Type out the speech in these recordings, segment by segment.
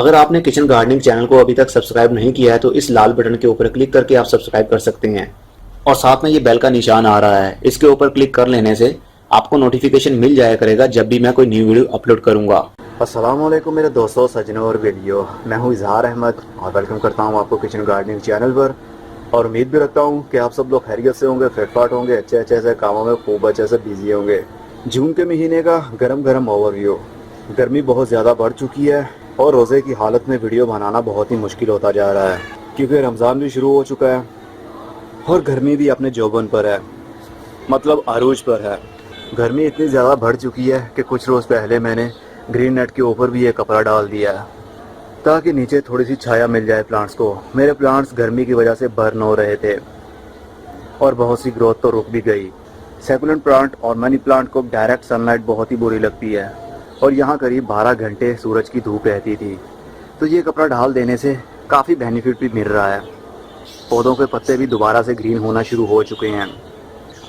अगर आपने kitchen gardening channel को अभी तक सब्सक्राइब नहीं किया है तो इस लाल बटन के ऊपर क्लिक करके आप सब्सक्राइब कर सकते हैं और साथ में ये बेल का निशान आ रहा है, इसके ऊपर क्लिक कर लेने से आपको नोटिफिकेशन मिल जाया करेगा जब भी मैं कोई न्यू वीडियो अपलोड करूंगा। अस्सलाम वालेकुम मेरे दोस्तों, सज्जनों और वीडियो, मैं हूं इजहार अहमद और वेलकम करता हूं आपको किचन गार्डनिंग चैनल पर। और उम्मीद भी रखता हूं कि आप सब लोग खैरियत से होंगे, फिटफाट होंगे, अच्छे से कामों में खूब अच्छे से बिजी होंगे। जून के महीने का गरम ओवरव्यू। गर्मी बहुत ज़्यादा बढ़ चुकी है और रोज़े की हालत में वीडियो बनाना बहुत ही मुश्किल होता जा रहा है क्योंकि रमज़ान भी शुरू हो चुका है और गर्मी भी अपने जोबन पर है, मतलब अरूज पर है। गर्मी इतनी ज़्यादा बढ़ चुकी है कि कुछ रोज़ पहले मैंने ग्रीन नेट के ऊपर भी एक कपड़ा डाल दिया है ताकि नीचे थोड़ी सी छाया मिल जाए प्लांट्स को। मेरे प्लांट्स गर्मी की वजह से बर्न हो रहे थे और बहुत सी ग्रोथ तो रुक भी गई। सेकुलेंट प्लांट और मनी प्लांट को डायरेक्ट सनलाइट बहुत ही बुरी लगती है और यहाँ करीब 12 घंटे सूरज की धूप रहती थी, तो ये कपड़ा डाल देने से काफ़ी बेनिफिट भी मिल रहा है। पौधों के पत्ते भी दोबारा से ग्रीन होना शुरू हो चुके हैं।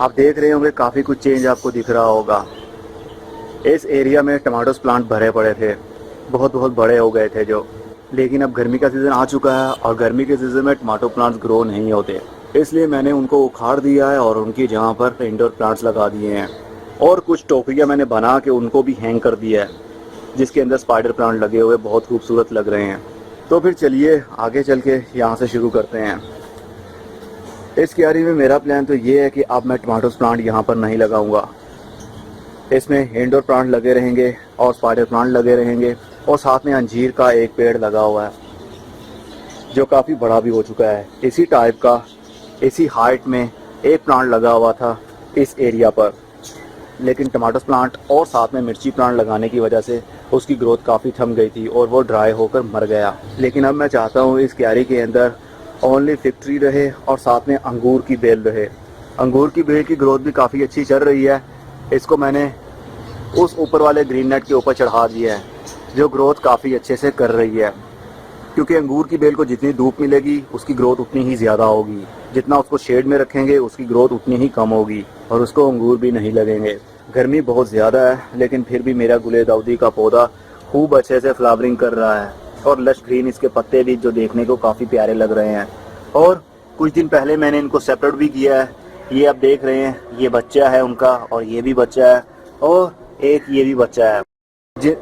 आप देख रहे होंगे काफ़ी कुछ चेंज आपको दिख रहा होगा। इस एरिया में टमाटोस प्लांट भरे पड़े थे, बहुत बड़े हो गए थे जो, लेकिन अब गर्मी का सीज़न आ चुका है और गर्मी के सीज़न में टमाटो प्लांट्स ग्रो नहीं होते, इसलिए मैंने उनको उखाड़ दिया है और उनकी जगह पर इंडोर प्लांट्स लगा दिए हैं। और कुछ टोकरियाँ मैंने बना के उनको भी हैंग कर दिया है जिसके अंदर स्पाइडर प्लांट लगे हुए बहुत खूबसूरत लग रहे हैं। तो फिर चलिए आगे चल के यहाँ से शुरू करते हैं। इस क्यारी में मेरा प्लान तो ये है कि अब मैं टमाटोस प्लांट यहाँ पर नहीं लगाऊंगा। इसमें इंडोर प्लांट लगे रहेंगे और स्पाइडर प्लांट लगे रहेंगे और साथ में अंजीर का एक पेड़ लगा हुआ है जो काफ़ी बड़ा भी हो चुका है। इसी टाइप का इसी हाइट में एक प्लांट लगा हुआ था इस एरिया पर, लेकिन टमाटोस प्लांट और साथ में मिर्ची प्लांट लगाने की वजह से उसकी ग्रोथ काफ़ी थम गई थी और वो ड्राई होकर मर गया। लेकिन अब मैं चाहता हूँ इस क्यारी के अंदर ओनली फिग ट्री रहे और साथ में अंगूर की बेल रहे। अंगूर की बेल की ग्रोथ भी काफ़ी अच्छी चल रही है। इसको मैंने उस ऊपर वाले ग्रीन नेट के ऊपर चढ़ा दिया है जो ग्रोथ काफ़ी अच्छे से कर रही है, क्योंकि अंगूर की बेल को जितनी धूप मिलेगी उसकी ग्रोथ उतनी ही ज़्यादा होगी। जितना उसको शेड में रखेंगे उसकी ग्रोथ उतनी ही कम होगी और उसको अंगूर भी नहीं लगेंगे। गर्मी बहुत ज़्यादा है लेकिन फिर भी मेरा गुले दाऊदी का पौधा खूब अच्छे से फ्लावरिंग कर रहा है और लश ग्रीन इसके पत्ते भी जो देखने को काफ़ी प्यारे लग रहे हैं। और कुछ दिन पहले मैंने इनको सेपरेट भी किया है। ये आप देख रहे हैं, ये बच्चा है उनका और ये भी बच्चा है और एक ये भी बच्चा है।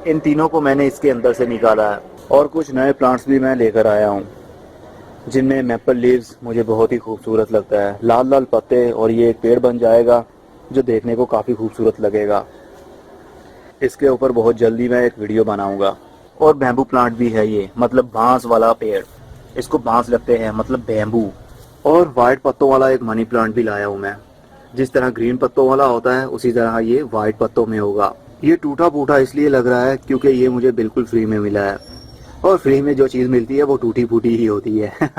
इन तीनों को मैंने इसके अंदर से निकाला है। और कुछ नए प्लांट्स भी मैं लेकर आया हूँ जिनमें मैपल लीव्स मुझे बहुत ही खूबसूरत लगता है। लाल पत्ते और ये एक पेड़ बन जाएगा जो देखने को काफ़ी खूबसूरत लगेगा। इसके ऊपर बहुत जल्दी मैं एक वीडियो बनाऊंगा। और बैम्बू प्लांट भी है ये, मतलब बांस वाला पेड़, इसको बांस लगते हैं मतलब बैम्बू। और वाइट पत्तों वाला एक मनी प्लांट भी लाया हूँ मैं। जिस तरह ग्रीन पत्तों वाला होता है उसी तरह ये वाइट पत्तों में होगा। ये टूटा फूटा इसलिए लग रहा है क्योंकि ये मुझे बिल्कुल फ्री में मिला है और फ्री में जो चीज़ मिलती है वो टूटी फूटी ही होती है।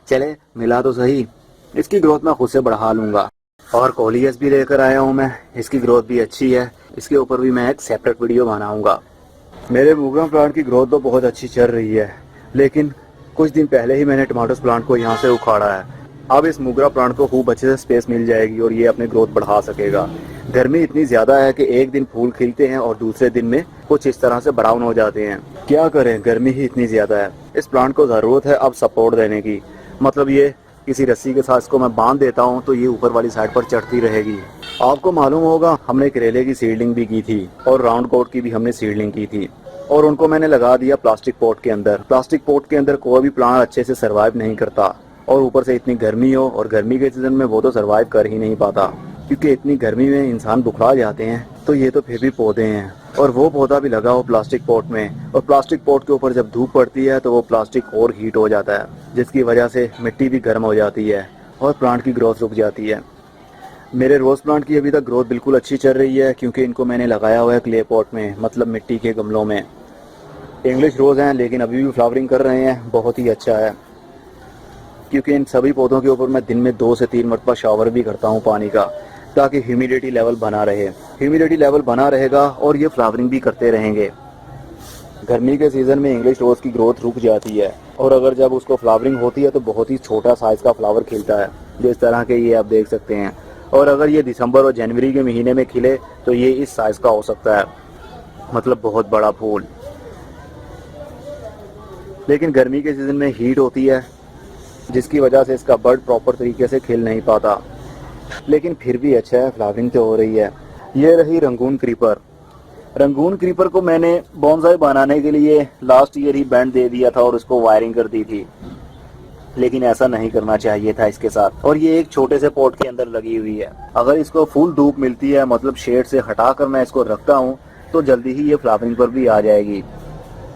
चले मिला तो सही, इसकी ग्रोथ मैं खुद से बढ़ा लूँगा। और कोलियस भी लेकर आया हूँ मैं, इसकी ग्रोथ भी अच्छी है। इसके ऊपर भी मैं एक सेपरेट वीडियो बनाऊँगा। मेरे मोगरा प्लांट की ग्रोथ तो बहुत अच्छी चल रही है, लेकिन कुछ दिन पहले ही मैंने टमाटोस प्लांट को यहाँ से उखाड़ा है। अब इस मोगरा प्लांट को खूब अच्छे से स्पेस मिल जाएगी और ये अपने ग्रोथ बढ़ा सकेगा। गर्मी इतनी ज़्यादा है कि एक दिन फूल खिलते हैं और दूसरे दिन में कुछ इस तरह से ब्राउन हो जाते हैं। क्या करें, गर्मी ही इतनी ज़्यादा है। इस प्लांट को ज़रूरत है अब सपोर्ट देने की, मतलब ये किसी रस्सी के साथ इसको मैं बांध देता हूँ तो ये ऊपर वाली साइड पर चढ़ती रहेगी। आपको मालूम होगा हमने करेले की सीडलिंग भी की थी और राउंड कोट की भी हमने सीडलिंग की थी और उनको मैंने लगा दिया प्लास्टिक पॉट के अंदर। प्लास्टिक पॉट के अंदर कोई भी प्लांट अच्छे से सर्वाइव नहीं करता और ऊपर से इतनी गर्मी हो और गर्मी के सीजन में वो तो सर्वाइव कर ही नहीं पाता क्योंकि इतनी गर्मी में इंसान बुखरा जाते हैं। तो ये तो फिर भी पौधे हैं और वो पौधा भी लगा हो प्लास्टिक पॉट में, और प्लास्टिक पॉट के ऊपर जब धूप पड़ती है तो वो प्लास्टिक और हीट हो जाता है जिसकी वजह से मिट्टी भी गर्म हो जाती है और प्लांट की ग्रोथ रुक जाती है। मेरे रोज़ प्लांट की अभी तक ग्रोथ बिल्कुल अच्छी चल रही है क्योंकि इनको मैंने लगाया हुआ है क्ले पॉट में, मतलब मिट्टी के गमलों में। इंग्लिश रोज़ हैं लेकिन अभी भी फ्लावरिंग कर रहे हैं, बहुत ही अच्छा है। क्योंकि इन सभी पौधों के ऊपर मैं दिन में 2 से 3 मरतबा शावर भी करता हूँ पानी का, ताकि ह्यूमिडिटी लेवल बना रहे। ह्यूमिडिटी लेवल बना रहेगा और ये फ्लावरिंग भी करते रहेंगे। गर्मी के सीज़न में इंग्लिश रोज़ की ग्रोथ रुक जाती है और अगर जब उसको फ्लावरिंग होती है तो बहुत ही छोटा साइज़ का फ्लावर खिलता है, जिस तरह के ये आप देख सकते हैं। और अगर ये दिसंबर और जनवरी के महीने में खिले तो ये इस साइज़ का हो सकता है, मतलब बहुत बड़ा फूल। लेकिन गर्मी के सीज़न में हीट होती है जिसकी वजह से इसका बर्ड प्रॉपर तरीके से खिल नहीं पाता, लेकिन फिर भी अच्छा है, फ्लावरिंग तो हो रही है। ये रही रंगून क्रीपर। रंगून क्रीपर को मैंने बॉन्साई बनाने के लिए लास्ट ईयर ही बैंड दे दिया था और उसको वायरिंग कर दी थी, लेकिन ऐसा नहीं करना चाहिए था इसके साथ। और ये एक छोटे से पॉट के अंदर लगी हुई है। अगर इसको फुल धूप मिलती है, मतलब शेड से हटा कर मैं इसको रखता हूँ, तो जल्दी ही ये फ्लावरिंग पर भी आ जाएगी।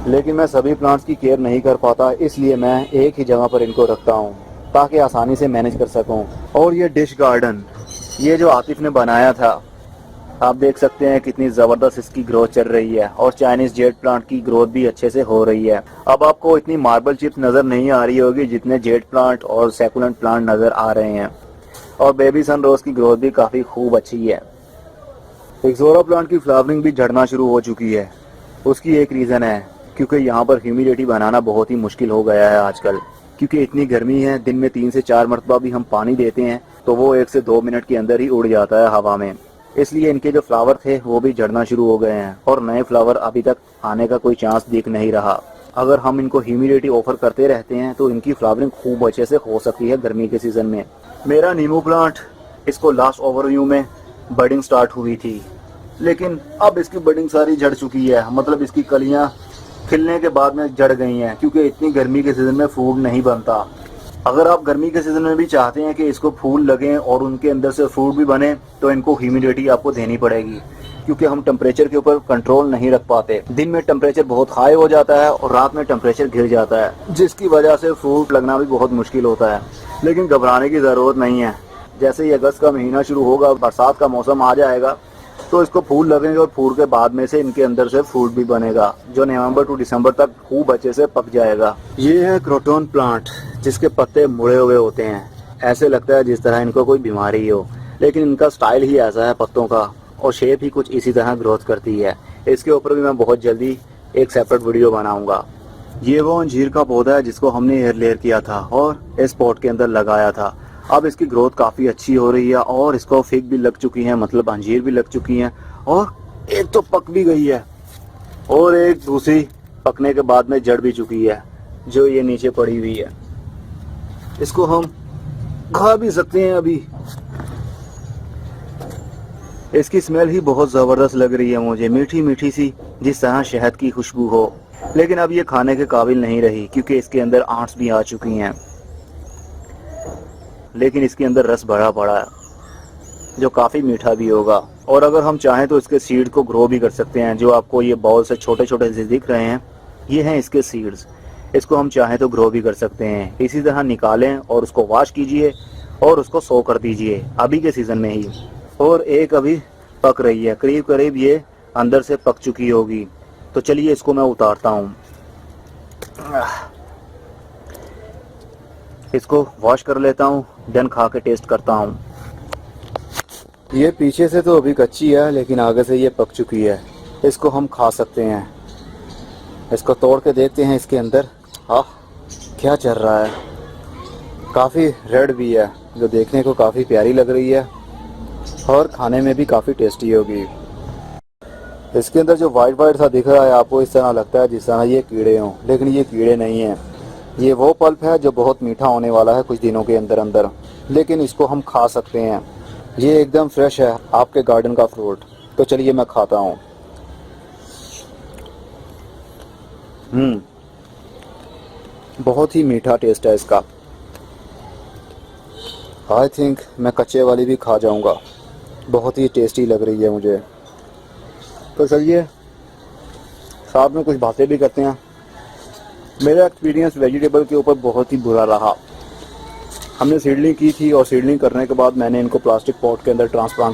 लेकिन मैं सभी प्लांट्स की केयर नहीं कर पाता, इसलिए मैं एक ही जगह पर इनको रखता हूँ ताकि आसानी से मैनेज कर सकूँ। और ये डिश गार्डन, ये जो आतिफ ने बनाया था, आप देख सकते हैं कितनी ज़बरदस्त इसकी ग्रोथ चल रही है और चाइनीज जेड प्लांट की ग्रोथ भी अच्छे से हो रही है। अब आपको इतनी मार्बल चिप्स नज़र नहीं आ रही होगी जितने जेड प्लांट और सैकुलेंट प्लांट नज़र आ रहे हैं। और बेबी सन रोज की ग्रोथ भी काफ़ी खूब अच्छी है। एक्सोरा प्लांट की फ्लावरिंग भी झड़ना शुरू हो चुकी है। उसकी एक रीज़न है क्योंकि यहाँ पर ह्यूमिडिटी बनाना बहुत ही मुश्किल हो गया है आजकल, क्योंकि इतनी गर्मी है। दिन में 3 से 4 मरतबा भी हम पानी देते हैं तो वो 1 से 2 मिनट के अंदर ही उड़ जाता है हवा में। इसलिए इनके जो फ्लावर थे वो भी झड़ना शुरू हो गए हैं और नए फ्लावर अभी तक आने का कोई चांस दिख नहीं रहा। अगर हम इनको ह्यूमिडिटी ऑफर करते रहते हैं तो इनकी फ्लावरिंग खूब अच्छे से हो सकती है गर्मी के सीजन में। मेरा नींबू प्लांट, इसको लास्ट ओवरव्यू में बडिंग स्टार्ट हुई थी, लेकिन अब इसकी बडिंग सारी झड़ चुकी है। मतलब इसकी कलियां खिलने के बाद में झड़ गई हैं, क्योंकि इतनी गर्मी के सीजन में फूल नहीं बनता। अगर आप गर्मी के सीजन में भी चाहते हैं कि इसको फूल लगें और उनके अंदर से फ्रूट भी बने, तो इनको ह्यूमिडिटी आपको देनी पड़ेगी, क्योंकि हम टेम्परेचर के ऊपर कंट्रोल नहीं रख पाते। दिन में टेम्परेचर बहुत हाई हो जाता है और रात में टेम्परेचर गिर जाता है, जिसकी वजह से फ्रूट लगना भी बहुत मुश्किल होता है। लेकिन घबराने की ज़रूरत नहीं है। जैसे ही अगस्त का महीना शुरू होगा, बरसात का मौसम आ जाएगा, तो इसको फूल लगेंगे और फूल के बाद में से इनके अंदर से फ्रूट भी बनेगा, जो नवंबर टू दिसंबर तक खूब अच्छे से पक जाएगा। ये है क्रोटन प्लांट, जिसके पत्ते मुड़े हुए होते हैं। ऐसे लगता है जिस तरह इनको कोई बीमारी हो, लेकिन इनका स्टाइल ही ऐसा है पत्तों का, और शेप ही कुछ इसी तरह ग्रोथ करती है। इसके ऊपर भी मैं बहुत जल्दी एक सेपरेट वीडियो बनाऊंगा। ये वो अंजीर का पौधा है जिसको हमने एयर लेयर किया था और इस पॉट के अंदर लगाया था। अब इसकी ग्रोथ काफ़ी अच्छी हो रही है और इसको फिग भी लग चुकी है, मतलब अंजीर भी लग चुकी हैं, और एक तो पक भी गई है और एक दूसरी पकने के बाद में जड़ भी चुकी है, जो ये नीचे पड़ी हुई है। इसको हम खा भी सकते हैं अभी। इसकी स्मेल ही बहुत ज़बरदस्त लग रही है मुझे, मीठी मीठी सी, जिस तरह शहद की खुशबू हो। लेकिन अब ये खाने के काबिल नहीं रही, क्योंकि इसके अंदर आंट्स भी आ चुकी हैं। लेकिन इसके अंदर रस भरा पड़ा है, जो काफ़ी मीठा भी होगा। और अगर हम चाहें तो इसके सीड को ग्रो भी कर सकते हैं। जो आपको ये बॉल से छोटे छोटे से दिख रहे हैं, ये हैं इसके सीड्स। इसको हम चाहें तो ग्रो भी कर सकते हैं। इसी तरह निकालें और उसको वॉश कीजिए और उसको सो कर दीजिए अभी के सीज़न में ही। और एक अभी पक रही है, करीब करीब ये अंदर से पक चुकी होगी। तो चलिए इसको मैं उतारता हूँ, इसको वॉश कर लेता हूँ, देन खा के टेस्ट करता हूँ। ये पीछे से तो अभी कच्ची है, लेकिन आगे से ये पक चुकी है। इसको हम खा सकते हैं। इसको तोड़ के देखते हैं इसके अंदर। हाँ, क्या चल रहा है। काफ़ी रेड भी है, जो देखने को काफ़ी प्यारी लग रही है और खाने में भी काफ़ी टेस्टी होगी। इसके अंदर जो वाइट वाइट सा दिख रहा है आपको, इस तरह लगता है जिस तरह ये कीड़े हों, लेकिन ये कीड़े नहीं हैं। ये वो पल्प है जो बहुत मीठा होने वाला है कुछ दिनों के अंदर अंदर, लेकिन इसको हम खा सकते हैं। ये एकदम फ्रेश है, आपके गार्डन का फ्रूट। तो चलिए मैं खाता हूँ। बहुत ही मीठा टेस्ट है इसका। आई थिंक मैं कच्चे वाली भी खा जाऊँगा, बहुत ही टेस्टी लग रही है मुझे। तो चलिए साथ में कुछ बातें भी करते हैं। मेरा एक्सपीरियंस वेजिटेबल के ऊपर बहुत ही बुरा रहा। हमने सीडलिंग की थी और सीडलिंग करने के बाद मैंने इनको प्लास्टिक पॉट के अंदर ट्रांसफ़र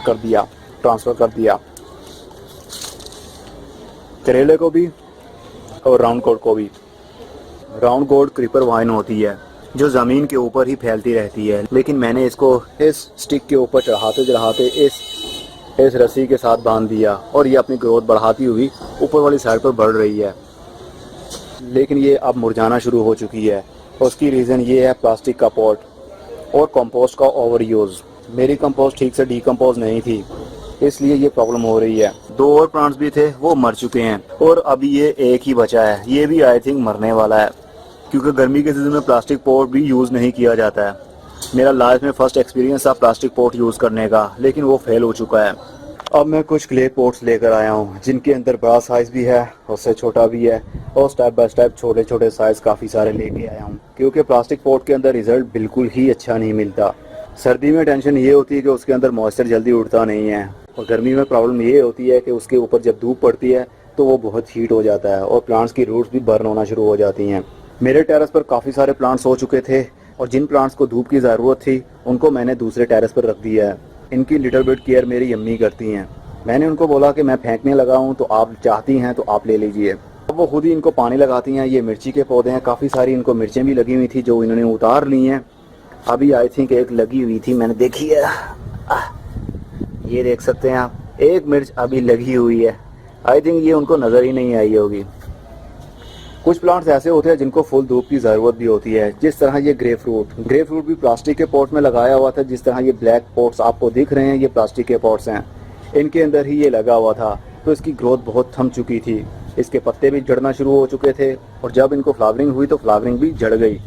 कर दिया, करेले को भी और राउंड गोड को भी। राउंड गोड क्रीपर वाइन होती है जो ज़मीन के ऊपर ही फैलती रहती है, लेकिन मैंने इसको इस स्टिक के ऊपर चढ़ाते चढ़ाते इस रस्सी के साथ बांध दिया और ये अपनी ग्रोथ बढ़ाती हुई ऊपर वाली साइड पर बढ़ रही है। लेकिन ये अब मुरझाना शुरू हो चुकी है। उसकी रीज़न ये है प्लास्टिक का पॉट और कंपोस्ट का ओवर यूज़। मेरी कंपोस्ट ठीक से डीकम्पोज नहीं थी, इसलिए ये प्रॉब्लम हो रही है। 2 और प्लांट्स भी थे, वो मर चुके हैं और अभी ये एक ही बचा है। ये भी आई थिंक मरने वाला है। क्योंकि गर्मी के सीज़न में प्लास्टिक पॉट भी यूज़ नहीं किया जाता है। मेरा लाइफ में फर्स्ट एक्सपीरियंस था प्लास्टिक पॉट यूज़ करने का, लेकिन वो फेल हो चुका है। अब मैं कुछ क्ले पॉट्स लेकर आया हूँ जिनके अंदर बड़ा साइज़ भी है, उससे छोटा भी है, और स्टेप बाय स्टेप छोटे छोटे साइज़ काफ़ी सारे लेके आया हूँ, क्योंकि प्लास्टिक पॉट के अंदर रिज़ल्ट बिल्कुल ही अच्छा नहीं मिलता। सर्दी में टेंशन ये होती है कि उसके अंदर मॉइस्चर जल्दी उड़ता नहीं है, और गर्मी में प्रॉब्लम ये होती है कि उसके ऊपर जब धूप पड़ती है तो वो बहुत हीट हो जाता है और प्लांट्स की रूट्स भी बर्न होना शुरू हो जाती हैं। मेरे टेरेस पर काफ़ी सारे प्लांट्स हो चुके थे, और जिन प्लांट्स को धूप की ज़रूरत थी उनको मैंने दूसरे टेरेस पर रख दिया है। इनकी लिटिल बिट केयर मेरी अम्मी करती हैं। मैंने उनको बोला कि मैं फेंकने लगा हूँ, तो आप चाहती हैं तो आप ले लीजिए। अब वो खुद ही इनको पानी लगाती हैं। ये मिर्ची के पौधे हैं, काफ़ी सारी इनको मिर्चें भी लगी हुई थी जो इन्होंने उतार ली हैं। अभी आई थिंक एक लगी हुई थी, मैंने देखी है, ये देख सकते हैं आप, एक मिर्च अभी लगी हुई है। आई थिंक ये उनको नज़र ही नहीं आई होगी। कुछ प्लांट्स ऐसे होते हैं जिनको फुल धूप की ज़रूरत भी होती है, जिस तरह ये ग्रेप फ्रूट भी प्लास्टिक के पॉट में लगाया हुआ था। जिस तरह ये ब्लैक पॉट्स आपको दिख रहे हैं, ये प्लास्टिक के पॉट्स हैं, इनके अंदर ही ये लगा हुआ था। तो इसकी ग्रोथ बहुत थम चुकी थी, इसके पत्ते भी झड़ना शुरू हो चुके थे, और जब इनको फ्लावरिंग हुई तो फ्लावरिंग भी झड़ गई,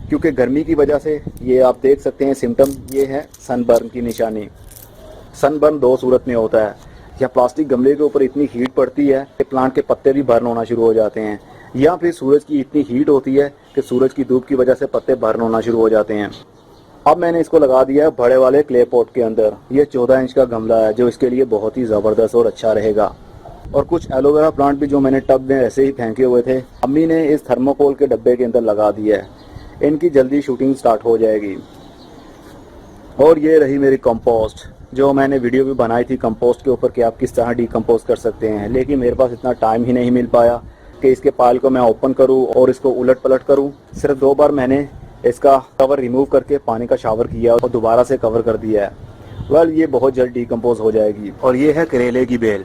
क्योंकि गर्मी की वजह से। ये आप देख सकते हैं सिम्टम, ये है सनबर्न की निशानी। सनबर्न दो सूरत में होता है, या प्लास्टिक गमले के ऊपर इतनी हीट पड़ती है कि प्लांट के पत्ते भी बर्न होना शुरू हो जाते हैं, या फिर सूरज की इतनी हीट होती है कि सूरज की धूप की वजह से पत्ते बर्न होना शुरू हो जाते हैं। अब मैंने इसको लगा दिया है बड़े वाले क्ले पॉट के अंदर। ये 14 इंच का गमला है जो इसके लिए बहुत ही ज़बरदस्त और अच्छा रहेगा। और कुछ एलोवेरा प्लांट भी जो मैंने टब में ऐसे ही फेंके हुए थे, अम्मी ने इस थर्मोकोल के डब्बे के अंदर लगा दिया है। इनकी जल्दी शूटिंग स्टार्ट हो जाएगी। और ये रही मेरी कंपोस्ट, जो मैंने वीडियो भी बनाई थी कंपोस्ट के ऊपर कि आप किस तरह डिकम्पोज कर सकते हैं, लेकिन मेरे पास इतना टाइम ही नहीं मिल पाया कि इसके पाइल को मैं ओपन करूं और इसको उलट पलट करूं। सिर्फ 2 बार मैंने इसका कवर रिमूव करके पानी का शावर किया और दोबारा से कवर कर दिया है। ये बहुत जल्द डिकम्पोज हो जाएगी। और ये है करेले की बेल,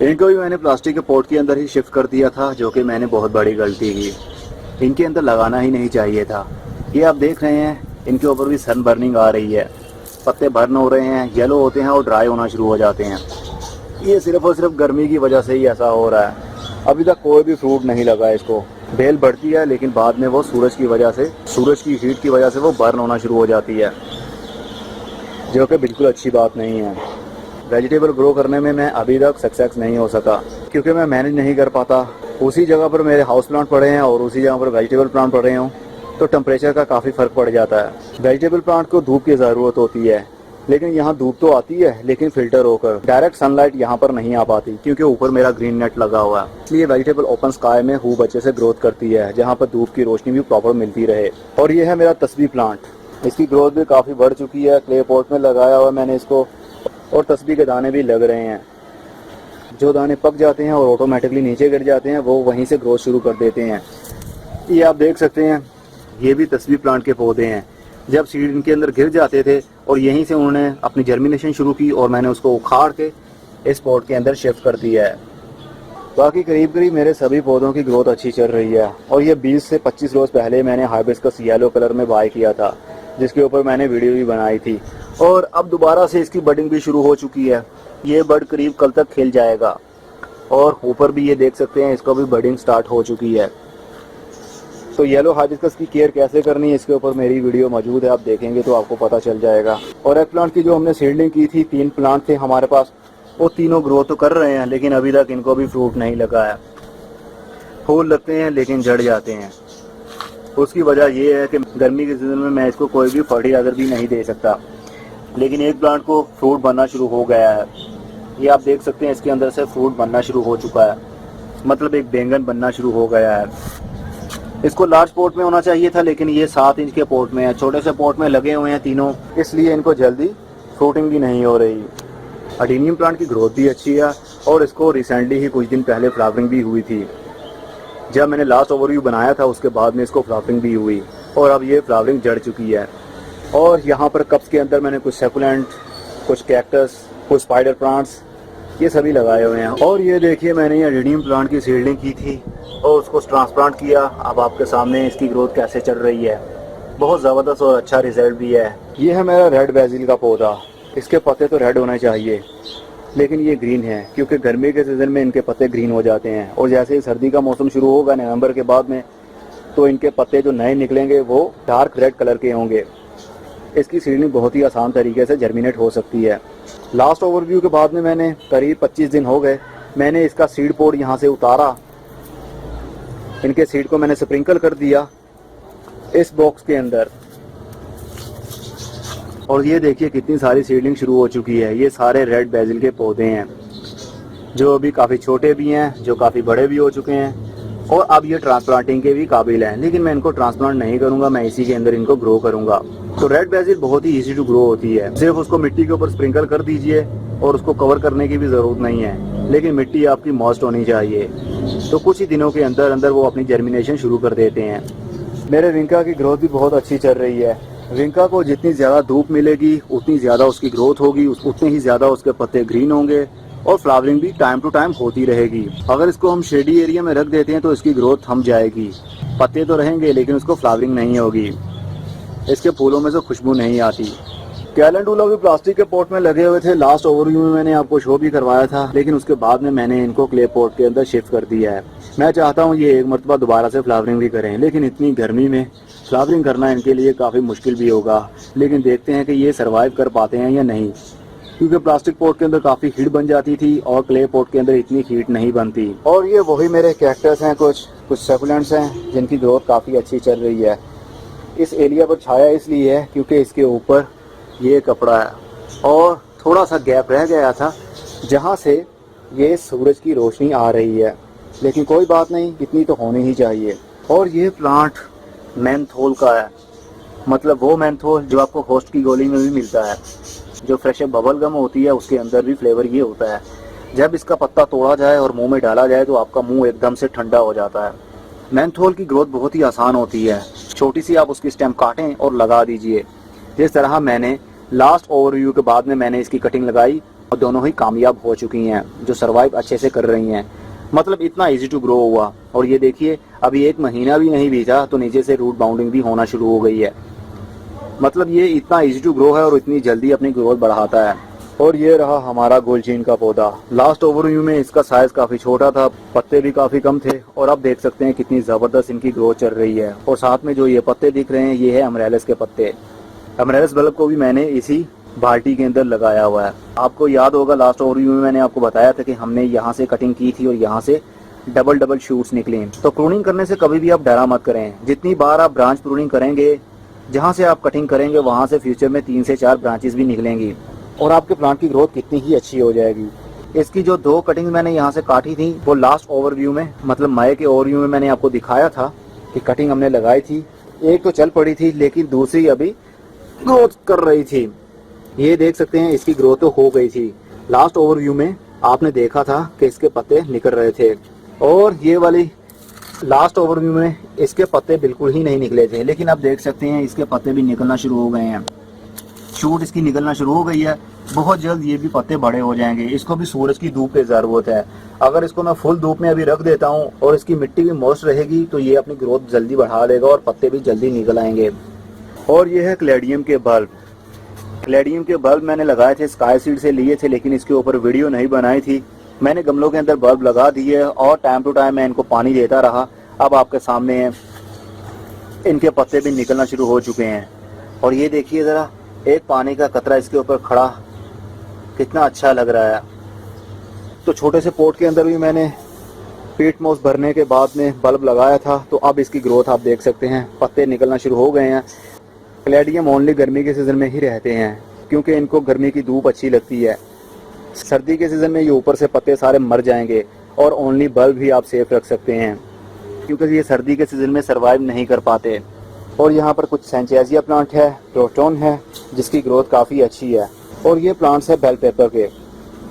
इनको भी मैंने प्लास्टिक के पॉट के अंदर ही शिफ्ट कर दिया था, जो कि मैंने बहुत बड़ी गलती की। इनके अंदर लगाना ही नहीं चाहिए था। ये आप देख रहे हैं, इनके ऊपर भी सन बर्निंग आ रही है, पत्ते बर्न हो रहे हैं, येलो होते हैं और ड्राई होना शुरू हो जाते हैं। ये सिर्फ और सिर्फ गर्मी की वजह से ही ऐसा हो रहा है। अभी तक कोई भी फ्रूट नहीं लगा इसको। बेल बढ़ती है, लेकिन बाद में वो सूरज की हीट की वजह से वो बर्न होना शुरू हो जाती है, जो कि बिल्कुल अच्छी बात नहीं है। वेजिटेबल ग्रो करने में मैं अभी तक सक्सेस नहीं हो सका, क्योंकि मैं मैनेज नहीं कर पाता। उसी जगह पर मेरे हाउस प्लांट पड़े हैं और उसी जगह पर वेजिटेबल प्लांट पड़े हों, तो टेम्परेचर का काफ़ी फ़र्क पड़ जाता है। वेजिटेबल प्लांट को धूप की ज़रूरत होती है, लेकिन यहाँ धूप तो आती है, लेकिन फिल्टर होकर डायरेक्ट सनलाइट यहाँ पर नहीं आ पाती, क्योंकि ऊपर मेरा ग्रीन नेट लगा हुआ है। इसलिए वेजिटेबल ओपन स्काई में खूब अच्छे से ग्रोथ करती है, जहाँ पर धूप की रोशनी भी प्रॉपर मिलती रहे। और ये है मेरा तस्बीह प्लांट, इसकी ग्रोथ भी काफ़ी बढ़ चुकी है। क्ले पॉट में लगाया हुआ मैंने इसको, और तस्बीह के दाने भी लग रहे हैं। जो दाने पक जाते हैं और ऑटोमेटिकली नीचे गिर जाते हैं, वो वहीं से ग्रोथ शुरू कर देते हैं। ये आप देख सकते हैं, ये भी तस्बीह प्लांट के पौधे हैं। जब सीड इनके अंदर गिर जाते थे और यहीं से उन्होंने अपनी जर्मिनेशन शुरू की, और मैंने उसको उखाड़ के इस पॉट के अंदर शिफ्ट कर दिया है। बाकी करीब करीब मेरे सभी पौधों की ग्रोथ अच्छी चल रही है। और ये 20 से 25 रोज़ पहले मैंने हाइबिस्कस येलो कलर में बाय किया था, जिसके ऊपर मैंने वीडियो भी बनाई थी। और अब दोबारा से इसकी बडिंग भी शुरू हो चुकी है। ये बड करीब कल तक खिल जाएगा। और ऊपर भी ये देख सकते हैं, इसको भी बडिंग स्टार्ट हो चुकी है। तो येलो हाइबिस्कस की केयर कैसे करनी है, इसके ऊपर मेरी वीडियो मौजूद है, आप देखेंगे तो आपको पता चल जाएगा। और एग प्लांट की जो हमने सीडलिंग की थी, 3 प्लांट थे हमारे पास, वो तीनों ग्रो तो कर रहे हैं, लेकिन अभी तक इनको भी फ्रूट नहीं लगा है। फूल लगते हैं लेकिन झड़ जाते हैं। उसकी वजह ये है कि गर्मी के सीजन में मैं इसको कोई भी फर्टिलाइजर भी नहीं दे सकता। लेकिन एक प्लांट को फ्रूट बनना शुरू हो गया है। ये आप देख सकते हैं, इसके अंदर से फ्रूट बनना शुरू हो चुका है, मतलब एक बैंगन बनना शुरू हो गया है। इसको लार्ज पॉट में होना चाहिए था, लेकिन ये 7 इंच के पॉट में है। छोटे से पॉट में लगे हुए हैं तीनों, इसलिए इनको जल्दी फ्रूटिंग भी नहीं हो रही। अडीनियम प्लांट की ग्रोथ भी अच्छी है, और इसको रिसेंटली ही कुछ दिन पहले फ्लावरिंग भी हुई थी। जब मैंने लास्ट ओवरव्यू बनाया था उसके बाद में इसको फ्लावरिंग भी हुई, और अब ये फ्लावरिंग झड़ चुकी है। और यहाँ पर कप्स के अंदर मैंने कुछ सेकुलेंट, कुछ कैक्टस, कुछ स्पाइडर प्लांट्स, ये सभी लगाए हुए हैं। और ये देखिए, मैंने ये अडीनियम प्लांट की सीडलिंग की थी और उसको ट्रांसप्लांट किया। अब आपके सामने इसकी ग्रोथ कैसे चल रही है, बहुत ज़बरदस्त और अच्छा रिजल्ट भी है। ये है मेरा रेड बेसिल का पौधा। इसके पत्ते तो रेड होने चाहिए, लेकिन ये ग्रीन है, क्योंकि गर्मी के सीज़न में इनके पत्ते ग्रीन हो जाते हैं। और जैसे ही सर्दी का मौसम शुरू होगा नवंबर के बाद में, तो इनके पत्ते जो नए निकलेंगे वो डार्क रेड कलर के होंगे। इसकी सीडलिंग बहुत ही आसान तरीके से जर्मिनेट हो सकती है। लास्ट ओवरव्यू के बाद में मैंने करीब 25 दिन हो गए, मैंने इसका सीड पोड यहाँ से उतारा, इनके सीड को मैंने स्प्रिंकल कर दिया इस बॉक्स के अंदर, और ये देखिए कितनी सारी सीडलिंग शुरू हो चुकी है। ये सारे रेड बेसिल के पौधे हैं जो अभी काफ़ी छोटे भी हैं, जो काफ़ी बड़े भी हो चुके हैं, और अब ये ट्रांसप्लांटिंग के भी काबिल हैं। लेकिन मैं इनको ट्रांसप्लांट नहीं करूंगा, मैं इसी के अंदर इनको ग्रो करूंगा। तो रेड बेसिल बहुत ही इजी टू ग्रो होती है, सिर्फ उसको मिट्टी के ऊपर स्प्रिंकल कर दीजिए और उसको कवर करने की भी ज़रूरत नहीं है, लेकिन मिट्टी आपकी मॉइस्ट होनी चाहिए। तो कुछ ही दिनों के अंदर अंदर वो अपनी जर्मिनेशन शुरू कर देते हैं। मेरे विंका की ग्रोथ भी बहुत अच्छी चल रही है। विंका को जितनी ज़्यादा धूप मिलेगी उतनी ज़्यादा उसकी ग्रोथ होगी, उतने ही ज़्यादा उसके पत्ते ग्रीन होंगे और फ्लावरिंग भी टाइम टू टाइम होती रहेगी। अगर इसको हम शेडी एरिया में रख देते हैं तो इसकी ग्रोथ थम जाएगी, पत्ते तो रहेंगे लेकिन उसको फ्लावरिंग नहीं होगी, इसके फूलों में से खुशबू नहीं आती। कैलेंडुला भी प्लास्टिक के पॉट में लगे हुए थे। लास्ट ओवरव्यू में मैंने आपको शो भी करवाया था, लेकिन उसके बाद में मैंने इनको क्ले पॉट के अंदर शिफ्ट कर दिया है। मैं चाहता हूँ ये एक मरतबा दोबारा से फ्लावरिंग भी करें, लेकिन इतनी गर्मी में फ्लावरिंग करना इनके लिए काफ़ी मुश्किल भी होगा। लेकिन देखते हैं कि ये सर्वाइव कर पाते हैं या नहीं, क्योंकि प्लास्टिक पॉट के अंदर काफ़ी हीट बन जाती थी और क्ले पॉट के अंदर इतनी हीट नहीं बनती। और ये वही मेरे कैक्टस हैं, कुछ सकुलेंट्स हैं जिनकी ग्रोथ काफ़ी अच्छी चल रही है। इस एरिया पर छाया इसलिए है क्योंकि इसके ऊपर ये कपड़ा है और थोड़ा सा गैप रह गया था जहाँ से ये सूरज की रोशनी आ रही है, लेकिन कोई बात नहीं, इतनी तो होनी ही चाहिए। और ये प्लांट मेंथोल का है, मतलब वो मेंथोल जो आपको होस्ट की गोली में भी मिलता है। जो फ्रेश बबल गम होती है उसके अंदर भी फ्लेवर ये होता है। जब इसका पत्ता तोड़ा जाए और मुंह में डाला जाए तो आपका मुंह एकदम से ठंडा हो जाता है। मेंथोल की ग्रोथ बहुत ही आसान होती है, छोटी सी आप उसकी स्टेम काटें और लगा दीजिए। जिस तरह मैंने लास्ट ओवरव्यू के बाद में मैंने इसकी कटिंग लगाई और दोनों ही कामयाब हो चुकी हैं, जो सर्वाइव अच्छे से कर रही हैं। मतलब इतना इजी टू ग्रो हुआ। और ये देखिए अभी 1 महीना भी नहीं बीता तो नीचे से रूट बाउंडिंग भी होना शुरू हो गई है। मतलब ये इतना इजी टू ग्रो है और इतनी जल्दी अपनी ग्रोथ बढ़ाता है। और ये रहा हमारा गोल्डजीन का पौधा। लास्ट ओवरव्यू में इसका साइज काफी छोटा था, पत्ते भी काफी कम थे, और अब देख सकते हैं कितनी जबरदस्त इनकी ग्रोथ चल रही है। और साथ में जो ये पत्ते दिख रहे हैं ये है अमरेलिस के पत्ते। अमरेलिस बल्ब को भी मैंने इसी बाल्टी के अंदर लगाया हुआ है। आपको याद होगा लास्ट ओवरव्यू में मैंने आपको बताया था कि हमने यहाँ से कटिंग की थी और यहाँ से डबल शूट्स निकले। तो प्रूनिंग करने से कभी भी आप डरा मत करें। जितनी बार आप ब्रांच प्रूनिंग करेंगे, जहाँ से आप कटिंग करेंगे वहाँ से फ्यूचर में 3 से 4 ब्रांचेस भी निकलेंगी और आपके प्लांट की ग्रोथ कितनी ही अच्छी हो जाएगी। इसकी जो 2 कटिंग मैंने यहाँ से काटी थी वो लास्ट ओवरव्यू में, मतलब मई के ओवरव्यू में मैंने आपको दिखाया था कि कटिंग हमने लगाई थी। एक तो चल पड़ी थी लेकिन दूसरी अभी ग्रोथ कर रही थी। ये देख सकते हैं इसकी ग्रोथ तो हो गई थी। लास्ट ओवरव्यू में आपने देखा था कि इसके पत्ते निकल रहे थे, और ये वाली लास्ट ओवरव्यू में इसके पत्ते बिल्कुल ही नहीं निकले थे, लेकिन आप देख सकते हैं इसके पत्ते भी निकलना शुरू हो गए हैं। शूट इसकी निकलना शुरू हो गई है। बहुत जल्द ये भी पत्ते बड़े हो जाएंगे। इसको भी सूरज की धूप की जरूरत है। अगर इसको मैं फुल धूप में अभी रख देता हूँ और इसकी मिट्टी भी मॉइस्ट रहेगी तो ये अपनी ग्रोथ जल्दी बढ़ा लेगा और पत्ते भी जल्दी निकल आएंगे। और ये है क्लेडियम के बल्ब। क्लेडियम के बल्ब मैंने लगाए थे, स्काई सीड से लिए थे, लेकिन इसके ऊपर वीडियो नहीं बनाई थी। मैंने गमलों के अंदर बल्ब लगा दिए और टाइम टू टाइम मैं इनको पानी देता रहा। अब आपके सामने है, इनके पत्ते भी निकलना शुरू हो चुके हैं। और ये देखिए ज़रा, एक पानी का कतरा इसके ऊपर खड़ा, कितना अच्छा लग रहा है। तो छोटे से पोट के अंदर भी मैंने पीट मोस भरने के बाद में बल्ब लगाया था, तो अब इसकी ग्रोथ आप देख सकते हैं, पत्ते निकलना शुरू हो गए हैं। क्लेडियम ओनली गर्मी के सीज़न में ही रहते हैं क्योंकि इनको गर्मी की धूप अच्छी लगती है। सर्दी के सीज़न में ये ऊपर से पत्ते सारे मर जाएंगे और ओनली बल्ब ही आप सेफ रख सकते हैं क्योंकि ये सर्दी के सीज़न में सर्वाइव नहीं कर पाते। और यहाँ पर कुछ सैंचेजिया प्लांट है, प्रोटोन है, जिसकी ग्रोथ काफ़ी अच्छी है। और ये प्लांट्स है बेल पेपर के,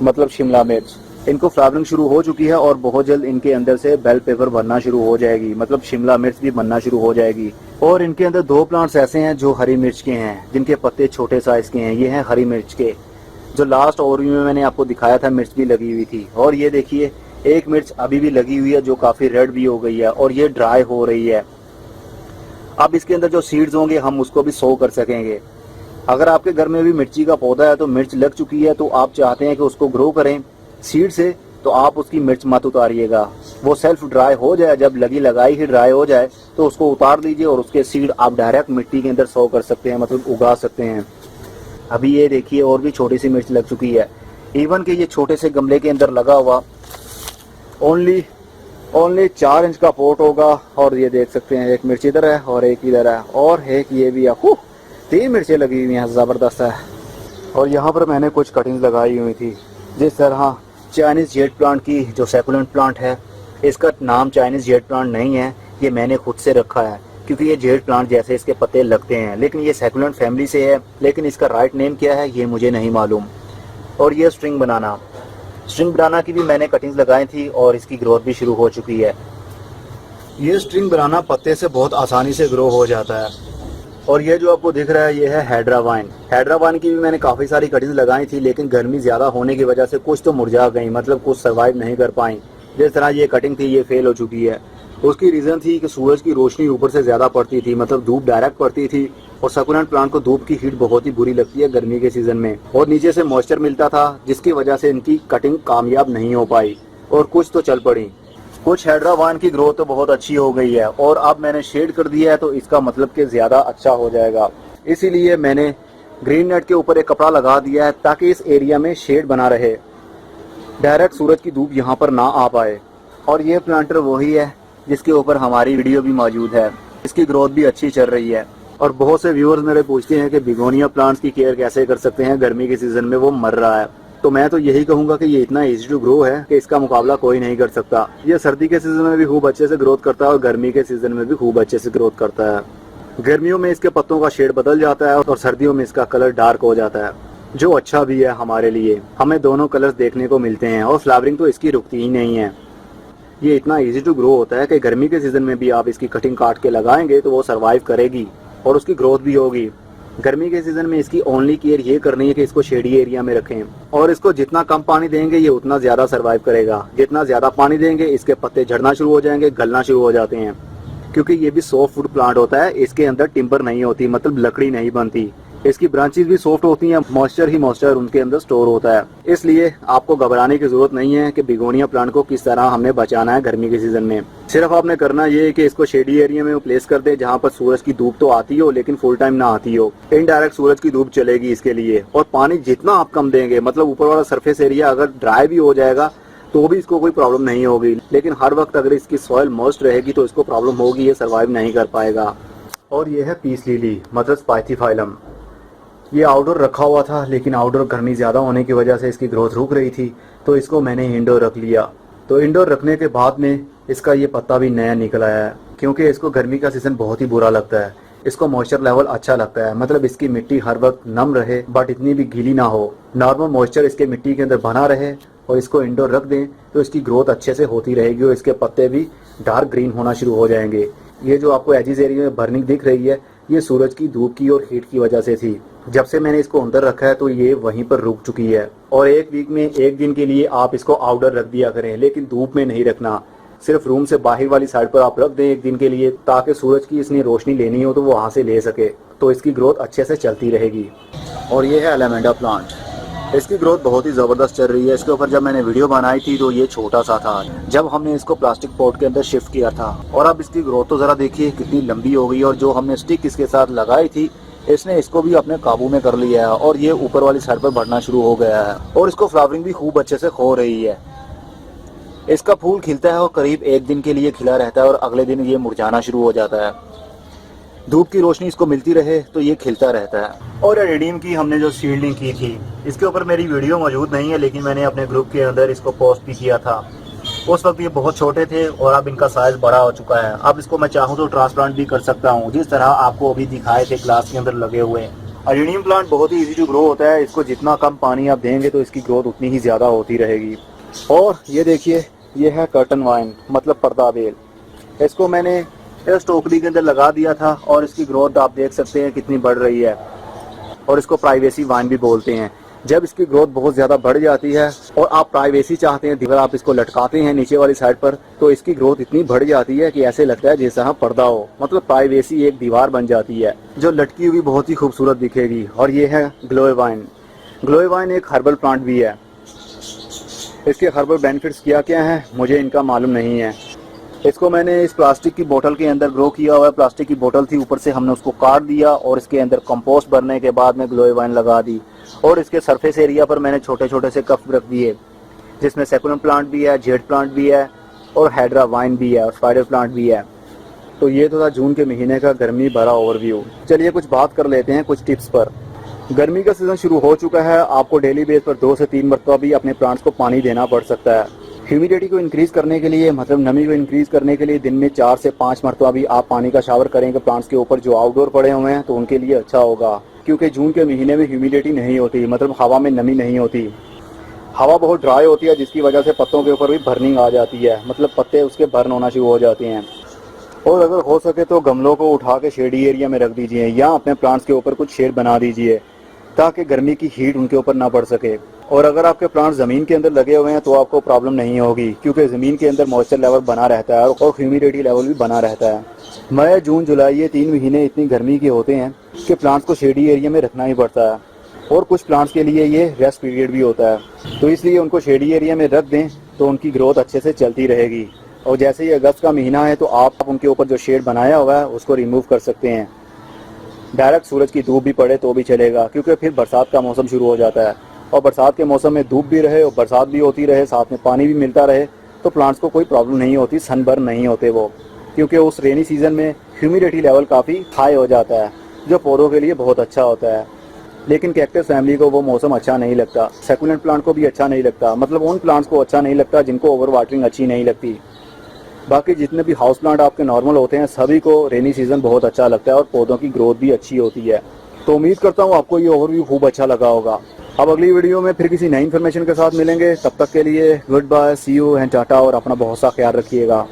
मतलब शिमला मिर्च। इनको फ्लावरिंग शुरू हो चुकी है और बहुत जल्द इनके अंदर से बेल पेपर बनना शुरू हो जाएगी, मतलब शिमला मिर्च भी बनना शुरू हो जाएगी। और इनके अंदर 2 प्लांट्स ऐसे हैं जो हरी मिर्च के हैं, जिनके पत्ते छोटे साइज के हैं। ये हैं हरी मिर्च के, जो लास्ट ओवरव्यू में मैंने आपको दिखाया था, मिर्च भी लगी हुई थी। और ये देखिए एक मिर्च अभी भी लगी हुई है जो काफ़ी रेड भी हो गई है और ये ड्राई हो रही है। अब इसके अंदर जो सीड्स होंगे हम उसको भी सो कर सकेंगे। अगर आपके घर में भी मिर्ची का पौधा है तो मिर्च लग चुकी है तो आप चाहते हैं कि उसको ग्रो करें सीड से, तो आप उसकी मिर्च मत उतारिएगा। वो सेल्फ ड्राई हो जाए, जब लगी लगाई ही ड्राई हो जाए तो उसको उतार दीजिए और उसके सीड आप डायरेक्ट मिट्टी के अंदर सो कर सकते हैं, मतलब उगा सकते हैं। अभी ये देखिए और भी छोटी सी मिर्च लग चुकी है। इवन कि ये छोटे से गमले के अंदर लगा हुआ ओनली 4 इंच का पोट होगा। और ये देख सकते हैं एक मिर्च इधर है और एक इधर है और एक ये भी है। 3 मिर्चें लगी हुई हैं, ज़बरदस्त है। और यहाँ पर मैंने कुछ कटिंग्स लगाई हुई थी, जिस तरह चाइनीज़ जेड प्लांट की जो सैकुलेंट प्लांट है, इसका नाम चाइनीज़ जेड प्लांट नहीं है, ये मैंने खुद से रखा है क्योंकि ये जेड प्लांट जैसे इसके पत्ते लगते हैं, लेकिन ये सैकुलेंट फैमिली से है, लेकिन इसका राइट नेम क्या है ये मुझे नहीं मालूम। और ये स्ट्रिंग बनाना की भी मैंने कटिंग्स लगाई थी और इसकी ग्रोथ भी शुरू हो चुकी है। ये स्ट्रिंग बनाना पत्ते से बहुत आसानी से ग्रो हो जाता है। और ये जो आपको दिख रहा है ये है हैदरावाइन की भी मैंने काफ़ी सारी कटिंग्स लगाई थी, लेकिन गर्मी ज़्यादा होने की वजह से कुछ तो मुरझा गई, मतलब कुछ सर्वाइव नहीं कर पाई। जिस तरह ये कटिंग थी ये फेल हो चुकी है। उसकी रीज़न थी कि सूरज की रोशनी ऊपर से ज़्यादा पड़ती थी, मतलब धूप डायरेक्ट पड़ती थी, और सकुलेंट प्लांट को धूप की हीट बहुत ही बुरी लगती है गर्मी के सीज़न में, और नीचे से मॉइस्चर मिलता था, जिसकी वजह से इनकी कटिंग कामयाब नहीं हो पाई और कुछ तो चल पड़ी। कुछ हैदरावाइन की ग्रोथ तो बहुत अच्छी हो गई है और अब मैंने शेड कर दिया है, तो इसका मतलब कि ज़्यादा अच्छा हो जाएगा। इसीलिए मैंने ग्रीन नेट के ऊपर एक कपड़ा लगा दिया है ताकि इस एरिया में शेड बना रहे, डायरेक्ट सूरज की धूप यहाँ पर ना आ पाए। और ये प्लांटर वही है जिसके ऊपर हमारी वीडियो भी मौजूद है। इसकी ग्रोथ भी अच्छी चल रही है। और बहुत से व्यूअर्स मेरे पूछते हैं कि बिगोनिया प्लांट्स की केयर कैसे कर सकते हैं, गर्मी के सीजन में वो मर रहा है। तो मैं तो यही कहूंगा कि ये इतना इजी टू ग्रो है कि इसका मुकाबला कोई नहीं कर सकता। ये सर्दी के सीजन में भी खूब अच्छे से ग्रोथ करता है और गर्मी के सीजन में भी खूब अच्छे से ग्रोथ करता है। गर्मियों में इसके पत्तों का शेड बदल जाता है और सर्दियों में इसका कलर डार्क हो जाता है, जो अच्छा भी है हमारे लिए। हमें दोनों कलर्स देखने को मिलते हैं और फ्लावरिंग तो इसकी रुकती ही नहीं है। ये इतना इजी टू ग्रो होता है कि गर्मी के सीजन में भी आप इसकी कटिंग काट के लगाएंगे तो वो सर्वाइव करेगी और उसकी ग्रोथ भी होगी। गर्मी के सीजन में इसकी ओनली केयर ये करनी है कि इसको शेडी एरिया में रखें और इसको जितना कम पानी देंगे ये उतना ज्यादा सर्वाइव करेगा। जितना ज्यादा पानी देंगे इसके पत्ते झड़ना शुरू हो जाएंगे, गलना शुरू हो जाते हैं, क्योंकि ये भी सॉफ्ट वुड प्लांट होता है। इसके अंदर टिम्बर नहीं होती, मतलब लकड़ी नहीं बनती। इसकी ब्रांचेस भी सॉफ्ट होती हैं, मॉइस्चर ही मॉइस्चर उनके अंदर स्टोर होता है। इसलिए आपको घबराने की जरूरत नहीं है कि बिगोनिया प्लांट को किस तरह हमने बचाना है गर्मी के सीजन में। सिर्फ आपने करना ये है कि इसको शेडी एरिया में प्लेस कर दे जहाँ पर सूरज की धूप तो आती हो लेकिन फुल टाइम ना आती हो। इनडायरेक्ट सूरज की धूप चलेगी इसके लिए। और पानी जितना आप कम देंगे, मतलब ऊपर वाला सरफेस एरिया अगर ड्राई भी हो जाएगा तो भी इसको कोई प्रॉब्लम नहीं होगी, लेकिन हर वक्त अगर इसकी सॉइल मॉइस्ट रहेगी तो इसको प्रॉब्लम होगी, ये सर्वाइव नहीं कर पाएगा। और ये है पीस लिली, मतलब स्पाइथीफाइलम। ये आउटडोर रखा हुआ था, लेकिन आउटडोर गर्मी ज़्यादा होने की वजह से इसकी ग्रोथ रुक रही थी, तो इसको मैंने इंडोर रख लिया। तो इंडोर रखने के बाद में इसका ये पत्ता भी नया निकल आया है, क्योंकि इसको गर्मी का सीज़न बहुत ही बुरा लगता है। इसको मॉइस्चर लेवल अच्छा लगता है, मतलब इसकी मिट्टी हर वक्त नम रहे बट इतनी भी गीली ना हो, नॉर्मल मॉइस्चर इसके मिट्टी के अंदर बना रहे। और इसको इंडोर रख दें तो इसकी ग्रोथ अच्छे से होती रहेगी और इसके पत्ते भी डार्क ग्रीन होना शुरू हो जाएंगे। ये जो आपको एजिस एरिया में बर्निंग दिख रही है, ये सूरज की धूप की और हीट की वजह से थी। जब से मैंने इसको अंदर रखा है तो ये वहीं पर रुक चुकी है। और एक वीक में एक दिन के लिए आप इसको आउटडोर रख दिया करें, लेकिन धूप में नहीं रखना। सिर्फ रूम से बाहर वाली साइड पर आप रख दें एक दिन के लिए, ताकि सूरज की इसने रोशनी लेनी हो तो वो वहाँ से ले सके, तो इसकी ग्रोथ अच्छे से चलती रहेगी। और ये है एलामेंडा प्लांट। इसकी ग्रोथ बहुत ही ज़बरदस्त चल रही है। इसके ऊपर जब मैंने वीडियो बनाई थी तो ये छोटा सा था जब हमने इसको प्लास्टिक पॉट के अंदर शिफ्ट किया था, और अब इसकी ग्रोथ तो ज़रा देखिए कितनी लंबी हो गई। और जो हमने स्टिक इसके साथ लगाई थी इसने इसको भी अपने काबू में कर लिया है और ये ऊपर वाली साइड पर बढ़ना शुरू हो गया है और इसको फ्लावरिंग भी खूब अच्छे से हो रही है। इसका फूल खिलता है और करीब एक दिन के लिए खिला रहता है और अगले दिन ये मुरझाना शुरू हो जाता है। धूप की रोशनी इसको मिलती रहे तो ये खिलता रहता है। और एडिनियम की हमने जो सीडलिंग की थी, इसके ऊपर मेरी वीडियो मौजूद नहीं है, लेकिन मैंने अपने ग्रुप के अंदर इसको पोस्ट भी किया था। उस वक्त ये बहुत छोटे थे और अब इनका साइज बड़ा हो चुका है। अब इसको मैं चाहूँ तो ट्रांसप्लांट भी कर सकता हूँ, जिस तरह आपको अभी दिखाए थे क्लास के अंदर लगे हुए। एडिनियम प्लांट बहुत ही इजी टू ग्रो होता है। इसको जितना कम पानी आप देंगे तो इसकी ग्रोथ उतनी ही ज़्यादा होती रहेगी। और ये देखिए, ये है कर्टन वाइन, मतलब पर्दा बेल। इसको मैंने इस टोकरी के अंदर लगा दिया था और इसकी ग्रोथ आप देख सकते हैं कितनी बढ़ रही है। और इसको प्राइवेसी वाइन भी बोलते हैं। जब इसकी ग्रोथ बहुत ज़्यादा बढ़ जाती है और आप प्राइवेसी चाहते हैं, दीवार आप इसको लटकाते हैं नीचे वाली साइड पर, तो इसकी ग्रोथ इतनी बढ़ जाती है कि ऐसे लगता है जैसा पर्दा हो, मतलब प्राइवेसी एक दीवार बन जाती है जो लटकी हुई बहुत ही खूबसूरत दिखेगी। और ये है ग्लोए वाइन। ग्लोए वाइन एक हर्बल प्लांट भी है। इसके हर्बल बेनिफिट्स क्या क्या हैं मुझे इनका मालूम नहीं है। इसको मैंने इस प्लास्टिक की बोतल के अंदर ग्रो किया हुआ है। प्लास्टिक की बोतल थी, ऊपर से हमने उसको काट दिया और इसके अंदर कंपोस्ट भरने के बाद में ग्लोए वाइन लगा दी और इसके सरफेस एरिया पर मैंने छोटे छोटे से कप रख दिए जिसमें सेकुलम प्लांट भी है, जेड प्लांट भी है और हाइड्रा वाइन भी है और स्पाइडर प्लांट भी है। तो ये तो था जून के महीने का गर्मी भरा ओवरव्यू। चलिए कुछ बात कर लेते हैं कुछ टिप्स पर। गर्मी का सीजन शुरू हो चुका है। आपको डेली बेस पर 2 से 3 मरतबा भी अपने प्लांट्स को पानी देना पड़ सकता है। ह्यूमिडिटी को इंक्रीज करने के लिए, मतलब नमी को इंक्रीज करने के लिए दिन में 4 से 5 मरतबा भी आप पानी का शावर करेंगे प्लांट्स के ऊपर जो आउटडोर पड़े हुए हैं, तो उनके लिए अच्छा होगा। क्योंकि जून के महीने में ह्यूमिडिटी नहीं होती, मतलब हवा में नमी नहीं होती। हवा बहुत ड्राई होती है जिसकी वजह से पत्तों के ऊपर भी बर्निंग आ जाती है, मतलब पत्ते उसके बर्न होना शुरू हो जाते हैं। और अगर हो सके तो गमलों को उठा के शेडी एरिया में रख दीजिए या अपने प्लांट्स के ऊपर कुछ शेड बना दीजिए ताकि गर्मी की हीट उनके ऊपर ना पड़ सके। और अगर आपके प्लांट ज़मीन के अंदर लगे हुए हैं तो आपको प्रॉब्लम नहीं होगी क्योंकि ज़मीन के अंदर मॉइस्चर लेवल बना रहता है और ह्यूमिडिटी लेवल भी बना रहता है। मई, जून, जुलाई ये 3 महीने इतनी गर्मी के होते हैं कि प्लांट्स को शेडी एरिया में रखना ही पड़ता है और कुछ प्लांट्स के लिए ये रेस्ट पीरियड भी होता है। तो इसलिए उनको शेडी एरिया में रख दें तो उनकी ग्रोथ अच्छे से चलती रहेगी। और जैसे ही अगस्त का महीना है तो आप उनके ऊपर जो शेड बनाया हुआ है उसको रिमूव कर सकते हैं। डायरेक्ट सूरज की धूप भी पड़े तो भी चलेगा क्योंकि फिर बरसात का मौसम शुरू हो जाता है और बरसात के मौसम में धूप भी रहे और बरसात भी होती रहे, साथ में पानी भी मिलता रहे तो प्लांट्स को कोई प्रॉब्लम नहीं होती, सनबर्न नहीं होते वो, क्योंकि उस रेनी सीजन में ह्यूमिडिटी लेवल काफ़ी हाई हो जाता है जो पौधों के लिए बहुत अच्छा होता है। लेकिन कैक्टस फैमिली को वो मौसम अच्छा नहीं लगता, सेकुलेंट प्लांट को भी अच्छा नहीं लगता, मतलब उन प्लांट्स को अच्छा नहीं लगता जिनको ओवर वाटरिंग अच्छी नहीं लगती। बाकी जितने भी हाउस प्लांट आपके नॉर्मल होते हैं सभी को रेनी सीजन बहुत अच्छा लगता है और पौधों की ग्रोथ भी अच्छी होती है। तो उम्मीद करता हूँ आपको ये ओवरव्यू खूब अच्छा लगा होगा। अब अगली वीडियो में फिर किसी नई इन्फॉर्मेशन के साथ मिलेंगे। तब तक के लिए good bye, see you and tata और अपना बहुत सा ख्याल रखिएगा।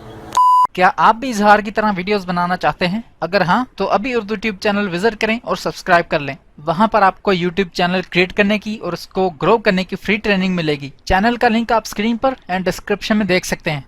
क्या आप भी इजहार की तरह वीडियोस बनाना चाहते हैं? अगर हाँ तो अभी उर्दू ट्यूब चैनल विजिट करें और सब्सक्राइब कर लें। वहां पर आपको यूट्यूब चैनल क्रिएट करने की और उसको ग्रो करने की फ्री ट्रेनिंग मिलेगी। चैनल का लिंक आप स्क्रीन पर एंड डिस्क्रिप्शन में देख सकते हैं।